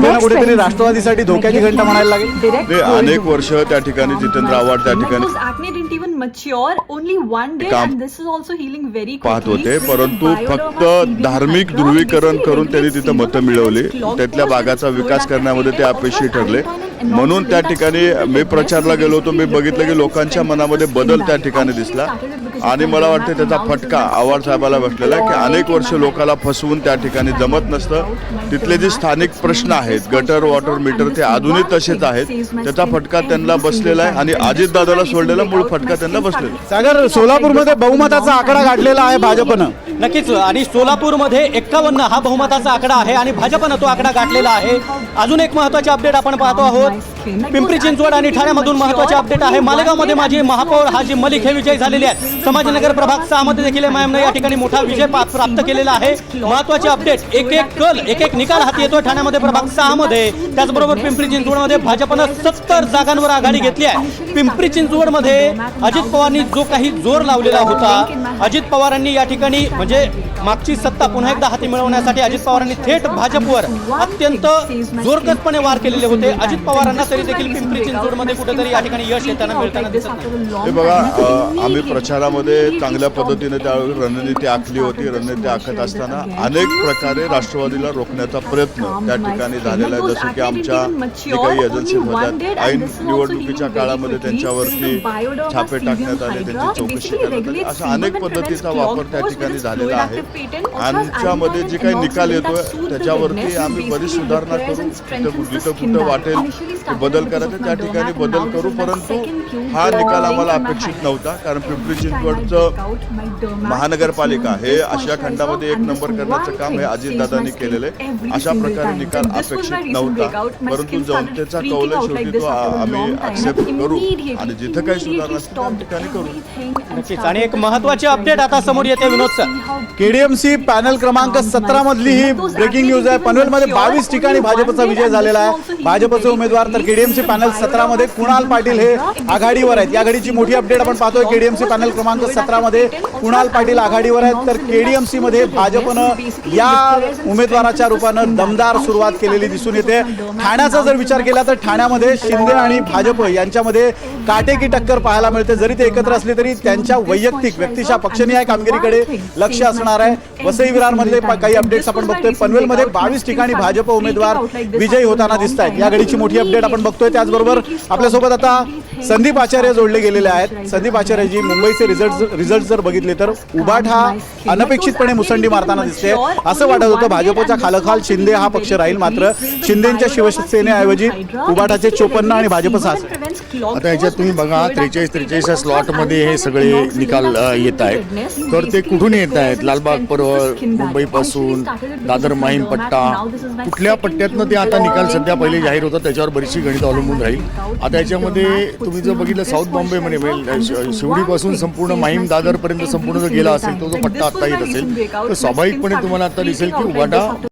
कुठे ना कुठेतरी राष्ट्रवादीसाठी धोक्याची घंटा म्हणायला लागेल. अनेक वर्ष त्या ठिकाणी जितेंद्र आव्हाड त्या ठिकाणी काम पाहत होते, परंतु फक्त धार्मिक ध्रुवीकरण करून त्यांनी तिथं मतं मिळवली. त्यातल्या भागाचा विकास करण्यामध्ये ते अपयशी ठरले. म्हणून त्या ठिकाणी मी प्रचारला गेलो होतो. मी बघितलं की लोकांच्या मनामध्ये बदल त्या ठिकाणी दिसला आणि मला वाटतं त्याचा फटका आव्हाड साहेबाला बसलेला आहे की अनेक वर्ष लोकांना फसवून त्या ठिकाणी जमत नसतं. तिथले जे स्थानिक प्रश्न आहेत, गटर, वॉटर मीटर, ते अजूनही तसेच आहेत. त्याचा फटका त्यांना बसलेला आहे आणि अजितदादाला सोडलेला मूळ फटका त्यांना बसलेला. सागर, सोलापूरमध्ये बहुमताचा आकडा गाठलेला आहे भाजपनं. नक्कीच, आणि सोलापूरमध्ये 51 हा बहुमताचा आकडा आहे आणि भाजपनं तो आकडा गाठलेला आहे. अजून एक महत्त्वाचे अपडेट आपण पाहतो आहोत. पिंपरी चिंचवड आणि ठाण्यामधून महत्त्वाचे अपडेट आहे. मालेगावमध्ये माजी महापौर हाजी मलिक हे विजयी झालेले आहेत. संभाजीनगर प्रभाग 6 मध्ये देखील एमआयएमनं या ठिकाणी मोठा विजय प्राप्त केलेला आहे. महत्त्वाचे अपडेट, एक एक निकाल हाती येतो. ठाण्यामध्ये प्रभाग 6 मध्ये, त्याचबरोबर पिंपरी चिंचवडमध्ये भाजपनं 70 जागांवर आघाडी घेतली आहे. पिंपरी चिंचवडमध्ये अजित पवारांनी जो काही जोर लावलेला होता, अजित पवारांनी या ठिकाणी म्हणजे मागची सत्ता पुन्हा एकदा हाती मिळवण्यासाठी अजित पवारांनी थेट भाजपवर अत्यंत जोरकसपणे वार केलेले होते. अजित पवारांना तरी देखील पिंपरी चिंचवडमध्ये कुठेतरी या ठिकाणी यश येताना मिळताना दिसत नाही. हे बघा, आम्ही प्रचारामध्ये चांगल्या पद्धतीने त्यावेळी रणनीती आखली होती. रणनीती आखत असताना अनेक प्रकारे राष्ट्रवादीला रोखण्याचा प्रयत्न त्या ठिकाणी झालेला आहे. जसं की आमच्या जे काही एजन्सी होत्या, ऐन निवडणुकीच्या काळामध्ये त्यांच्यावरती छापे टाकण्यात आले, त्यांची चौकशी करण्यात आली. अशा अनेक पद्धतीचा वापर त्या ठिकाणी झालेला आहे. आमच्यामध्ये जे काही निकाल येतोय त्याच्यावरती आम्ही बरीच सुधारणा करू. जिथं कुठं वाटेल बदल करायचा त्या ठिकाणी बदल करू. परंतु हा निकाल आम्हाला अपेक्षित नव्हता, कारण पिंपरी चिंचवडचं महानगरपालिका हे आशिया खंडामध्ये 1 नंबर करण्याचं काम हे अजितदादांनी केलेलं आहे. अशा प्रकारे निकाल अपेक्षित नव्हता, परंतु जनतेचा कौल शेवटी तो आम्ही ऍक्सेप्ट करू आणि जिथं काही सुधारणा त्या ठिकाणी करू. नक्कीच, आणि एक महत्त्वाचे अपडेट आता समोर येते विनोद सर. केडीएमसी पॅनल क्रमांक 17 मधली ही ब्रेकिंग न्यूज आहे. पनवेलमध्ये 22 ठिकाणी भाजपचा विजय झालेला आहे. भाजपचे उमेदवार तर केडीएमसी पॅनल 17 मध्ये कुणाल पाटील हे आघाडीवर आहेत. या घडीची मोठी अपडेट आपण पाहतोय. केडीएमसी पॅनल क्रमांक 17 मध्ये कुणाल पाटील आघाडीवर आहेत, तर केडीएमसी मध्ये भाजपनं या उमेदवाराच्या रूपानं दमदार सुरुवात केलेली दिसून येते. ठाण्याचा जर विचार केला तर ठाण्यामध्ये शिंदे आणि भाजप यांच्यामध्ये काटेकी टक्कर पाहायला मिळते. जरी ते एकत्र असले तरी त्यांच्या वैयक्तिक व्यक्तिशा पक्षनीय कामगिरीकडे लक्ष असणार आहे. वसई विरार मधले काही अपडेट्स आपण बघतोय. पनवेलमध्ये 22 ठिकाणी भाजप उमेदवार विजयी होताना दिसत आहेत. या घडीची मोठी अपडेट आपण बघतोय. त्याचबरोबर आपल्यासोबत आता संदीप आचार्य जोडले गेलेले आहेत. संदीप आचार्यजी, मुंबईचे रिझल्ट जर बघितले तर उबाठ हा अनपेक्षितपणे मुसंडी मारताना दिसते. असं वाटत होतं भाजपच्या खालोखाल शिंदे हा पक्ष राहील, मात्र शिंदेच्या शिवसेनेऐवजी उबाठाचे 54 आणि भाजप 6. आता याच्यात तुम्ही बघा 43 स्लॉटमध्ये हे सगळे निकाल येत आहेत. तर ते कुठून येत आहेत? लालबाग परळ, मुंबईपासून दादर माहीम पट्टा, कुठल्या पट्ट्यातनं ते आता निकाल सध्या पहिले जाहीर होतात त्याच्यावर बरीचशी गणित अवलंबून राहील. आता याच्यामध्ये तुम्ही जर बघितलं साऊथ बॉम्बेमध्ये शिवडीपासून संपूर्ण माहीम दादरपर्यंत संपूर्ण जर गेला असेल तो जो पट्टा आता येत असेल तर स्वाभाविकपणे तुम्हाला आता दिसेल की उबाटा